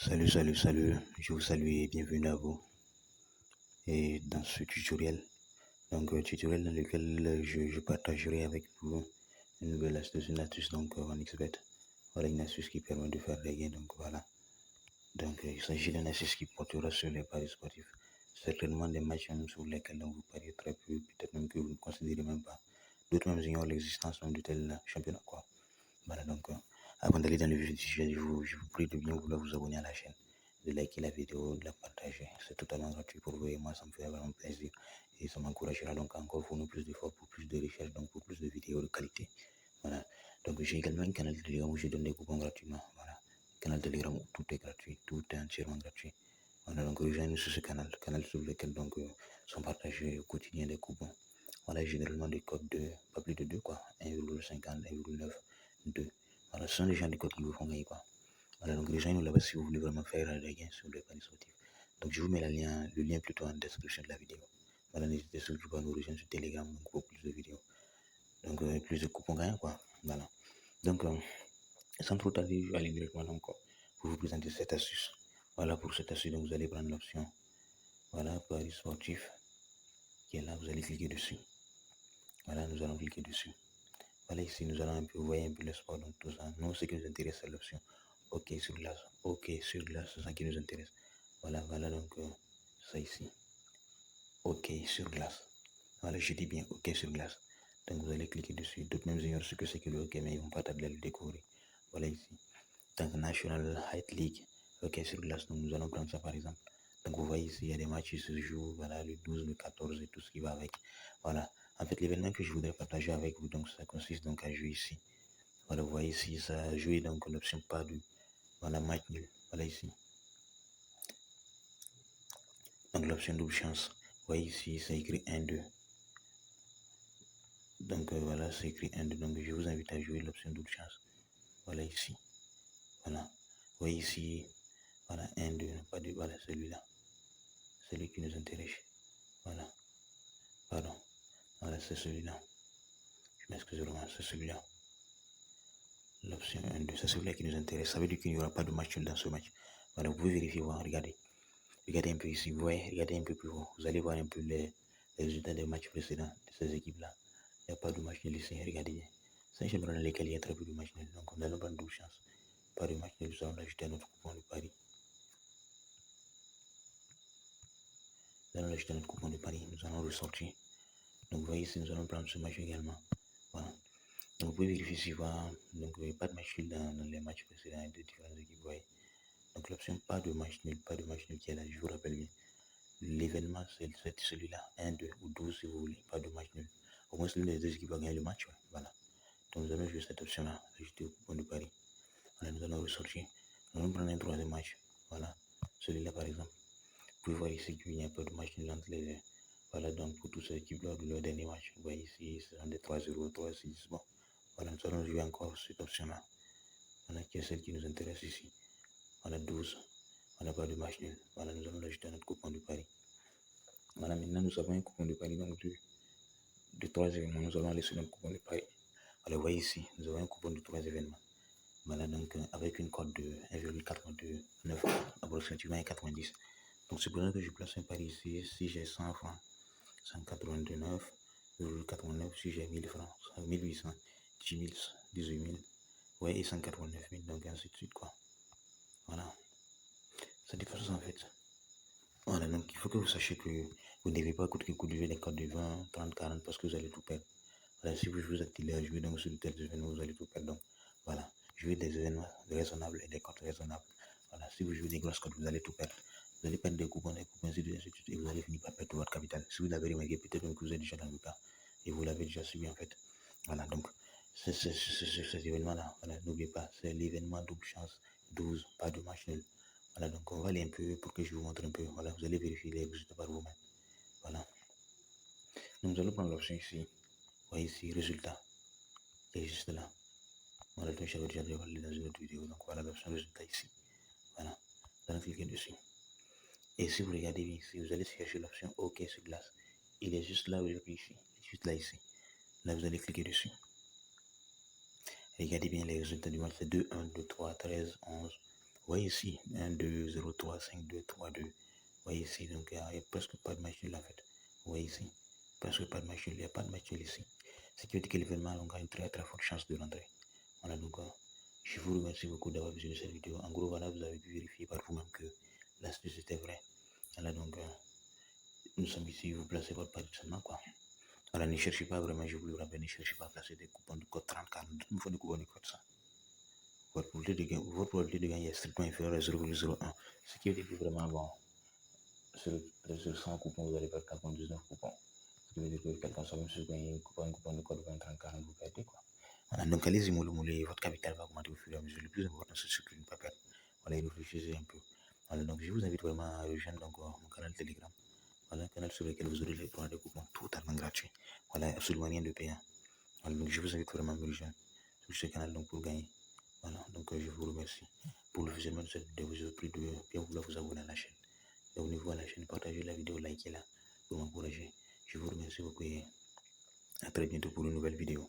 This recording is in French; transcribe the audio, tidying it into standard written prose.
Salut, je vous salue et bienvenue à vous. Et dans ce tutoriel, tutoriel dans lequel je partagerai avec vous une nouvelle astuce, en XBet. Voilà une astuce qui permet de faire des gains, donc voilà. Il s'agit d'une astuce qui portera sur les paris sportifs. Certainement des matchs sur lesquels vous pariez très peu, peut-être même que vous ne considérez même pas. D'autres même ignorent l'existence de tel championnat, quoi. Voilà, avant d'aller dans le vif du sujet, je vous prie de bien vouloir vous abonner à la chaîne, de liker la vidéo, de la partager. C'est totalement gratuit pour vous et moi, ça me fait vraiment plaisir. Et ça m'encouragera donc encore pour nous plus d'efforts, pour plus de recherches, donc pour plus de vidéos de qualité. Voilà. Donc j'ai également un canal de Telegram où je donne des coupons gratuitement. Voilà. Canal Telegram où tout est gratuit, tout est entièrement gratuit. Voilà, donc rejoignez-nous sur ce canal sur lequel sont partagés au quotidien des coupons. Voilà, généralement des codes de pas plus de 2 quoi, 1,50, 1,9, 2. Voilà, ce sont les gens des codes qui vous font gagner quoi. Voilà, donc rejoignez-nous là-bas si vous voulez vraiment faire des gains sur les paris sportifs. Donc je vous mets le lien plutôt en description de la vidéo. Voilà, n'hésitez surtout pas à nous rejoindre sur Telegram donc, pour plus de vidéos. Plus de coupons gagnants quoi. Voilà. Donc sans trop tarder, je vais aller directement pour vous présenter cette astuce. Voilà, pour cette astuce, donc vous allez prendre l'option. Voilà, paris sportif qui est là, vous allez cliquer dessus. Voilà, nous allons cliquer dessus. Voilà, ici, nous allons voir un peu le sport, donc tout ça. Nous, ce qui nous intéresse, c'est l'option OK sur glace. OK sur glace, c'est ça qui nous intéresse. Voilà, ça ici. OK sur glace. Voilà, je dis bien OK sur glace. Donc, vous allez cliquer dessus. D'autres même ignorent ce que c'est que le OK, mais ils vont pas tarder à le découvrir. Voilà ici. Donc, National Height League. OK sur glace. Donc, nous allons prendre ça par exemple. Donc, vous voyez ici, il y a des matchs qui se jouent. Voilà, le 12, le 14 et tout ce qui va avec. Voilà. En fait, l'événement que je voudrais partager avec vous, donc ça consiste donc à jouer ici. Voilà, vous voyez ici, ça a joué donc l'option pas du. Voilà, match nul. Voilà ici. Donc l'option double chance. Vous voyez ici, c'est écrit 1-2. Donc voilà, c'est écrit 1-2. Donc je vous invite à jouer l'option double chance. Voilà ici. Voilà. Vous voyez ici, voilà, 1-2. Pas de. Voilà, celui-là. Celui qui nous intéresse. Voilà. Pardon. Voilà, c'est celui-là. Je m'excuse vraiment, c'est celui-là. L'option 1-2, c'est celui-là qui nous intéresse. Ça veut dire qu'il n'y aura pas de match nul dans ce match. Voilà, vous pouvez vérifier, voir, regardez. Regardez un peu ici, vous voyez, regardez un peu plus haut. Vous allez voir un peu les résultats des matchs précédents de ces équipes-là. Il n'y a pas de match nul ici, regardez bien. C'est un championnat dans lequel il y a très peu de matchs nuls. Donc, nous allons prendre 12 chances. Pas de match nul, nous allons l'ajouter à notre coupon de Paris. Nous allons l'ajouter à notre coupon de Paris. Nous allons ressortir. Donc, vous voyez ici, nous allons prendre ce match également. Voilà. Donc, vous pouvez vérifier si vous donc, il n'y a pas de match nul dans les matchs précédents de différentes équipes. Vous voyez. Donc, l'option pas de match nul qui est là, je vous rappelle bien. L'événement, c'est celui-là, 1, 2 ou 12 si vous voulez, pas de match nul. Au moins, c'est l'une des deux équipes va gagner le match. Ouais. Voilà. Donc, nous allons jouer cette option-là, ajouter au coupon de Paris. Voilà, nous allons ressortir. Nous allons prendre un troisième match. Voilà, celui-là par exemple. Vous pouvez voir ici qu'il n'y a pas de match nul entre les deux. Voilà, donc pour toutes ces équipes lors de leur dernier match, vous voyez ici, ce sont des 3-0, 3-6. Bon, voilà, nous allons jouer encore cette option-là. Voilà, qui est celle qui nous intéresse ici. Voilà, 12. Voilà, pas de match nul. Voilà, nous allons l'ajouter à notre coupon de Paris. Voilà, maintenant nous avons un coupon de Paris, donc de 3 événements. Nous allons aller sur notre coupon de Paris. Voilà, vous voyez ici, nous avons un coupon de 3 événements. Voilà, donc avec une cote de 1,89, approximativement 90. Donc, c'est pour ça que je place un pari ici. Si j'ai 100 francs, 189,89. Si j'ai 1000 francs, 1800, 10 000, 18 000, ouais, et 189 000, donc ainsi de suite, quoi. Voilà. Ça dépasse ça en fait. Voilà, donc il faut que vous sachiez que vous ne devez pas coûter que jouer les codes de 20, 30, 40 parce que vous allez tout perdre. Voilà, si vous activez à jouer donc sur de tels événements, vous allez tout perdre. Donc, voilà, jouez des événements raisonnables et des codes raisonnables. Voilà, si vous jouez des grosses codes, vous allez tout perdre. Vous allez perdre des coupons, ainsi de suite, et vous allez finir par perdre votre capital. Si vous l'avez remarqué, peut-être que vous êtes déjà dans le cas et vous l'avez déjà subi en fait. Voilà, donc cet événement-là, voilà, n'oubliez pas, c'est l'événement double chance 12, pas de match nul. Voilà, donc on va aller un peu pour que je vous montre un peu. Voilà, vous allez vérifier les résultats par vous-même. Voilà. Donc, nous allons prendre l'option ici. Vous voyez ici, résultat. Il est juste là. Voilà, donc j'avais déjà parlé dans une autre vidéo. Donc voilà l'option résultat ici. Voilà. Vous allez cliquer dessus. Et si vous regardez bien ici, vous allez chercher l'option OK sur glace. Il est juste là où je clique ici. Juste là ici. Là, vous allez cliquer dessus. Regardez bien les résultats du match. C'est 2, 1, 2, 3, 13, 11. voyez ici, 1, 2, 0, 3, 5, 2, 3, 2. Vous voyez ici, donc il n'y a presque pas de match nul en fait. Vous voyez ici, presque pas de match nul, il n'y a pas de match nul ici. Ce qui veut dire que l'événement a une très forte chance de rentrer. Voilà, donc je vous remercie beaucoup d'avoir vu cette vidéo. En gros, voilà, vous avez pu vérifier par vous-même que l'astuce était vraie. Voilà, donc nous sommes ici, vous placez votre pari seulement, quoi. Voilà, ne cherchez pas vraiment, je vous le rappelle, ne cherchez pas à placer des coupons de code 30, 40, il faut des coupons de code 100. Votre probabilité de gagner est strictement inférieure à 0,01. Ce qui veut dire que vraiment, bon, sur 100 coupons, vous allez perdre 99 coupons. Ce qui veut dire que quelqu'un soit même si vous gagnez un coupon de code 20, 30, 40, vous perdez, quoi. Voilà, donc allez-y, mollo, votre capital va augmenter au fur et à mesure. Le plus important, c'est ce que ne pas perdre. Voilà, réfléchissez un peu. Voilà, donc je vous invite vraiment à rejoindre donc, mon canal Telegram. Voilà, un canal sur lequel vous aurez les droits de coupons totalement gratuits. Voilà, absolument rien de payant. Voilà, donc je vous invite vraiment à me rejoindre sur ce canal donc, pour gagner. Voilà, donc je vous remercie pour le visionnement de cette vidéo. Je vous prie de bien vouloir vous abonner à la chaîne. Abonnez-vous à la chaîne, partagez la vidéo, likez-la pour m'encourager. Je vous remercie beaucoup et à très bientôt pour une nouvelle vidéo.